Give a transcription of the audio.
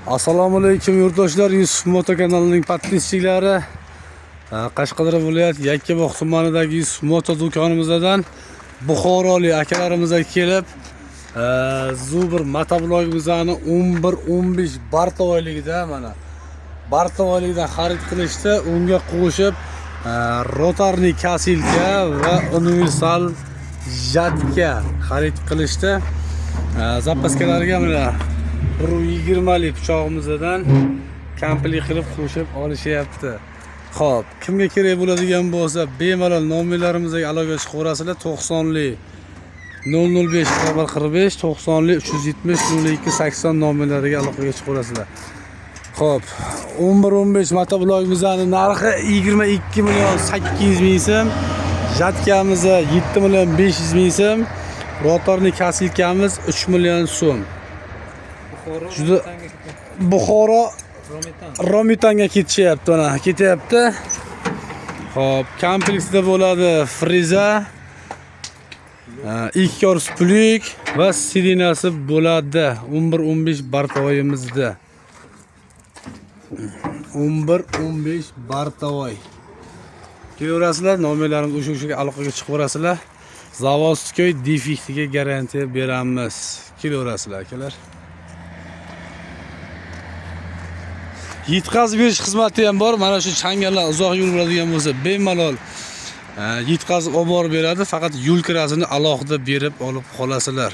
Assalomu alaykum yurtdoshlar, Yusuf Moto kanalining podpischiklari. Qashqadaryo viloyati Yakkabog' tumanidagi Yusuf Moto do'konimizdan Buxorolik akalarimizga kelib, Zubir motovlogimizni 11-15 bartovoyligida mana bartovoylikdan xarid qilishdi. Unga qo'shib rotarniy kasilka va universal jatka xarid qilishdi. Zapaskalariga mana 120 lik pichog'imizdan komplet qilib qo'shib olishyapti. Xo'p, kimga kerak bo'ladigan bo'lsa, bemalol nomerlarimizga aloqa chiqaverasizlar. 90 lik 005 45 90 lik 370 02 80 nomerlariga aloqaga chiqaverasizlar. Xo'p, 11-15 motoblogimizning narxi 22 million 800 ming so'm, jatkamiz 7 million 500 ming so'm, rotorniy kasilkamiz 3 million so'm. Juda Buxoro Romitanga ketishyapti, mana ketyapti. Xo'p, kompleksda bo'ladi friza, 2 korpus plyuk va sidinasi bo'ladi. 11-15 bartovoyimizda. 11-15 bartovoy. Kelaverasizlar, nomerlarimiz o'sha aloqaga chiqaverasizlar. Zavodskoy defektiga garantiya beramiz. Kelaverasizlar akalar. Yetkazib berish xizmati ham bor. Mana shu changallar uzoq yo'l bo'ladigan bo'lsa, bemalol yetkazib olib borib beradi. Faqat yo'l kirasini alohida berib olib qolasizlar.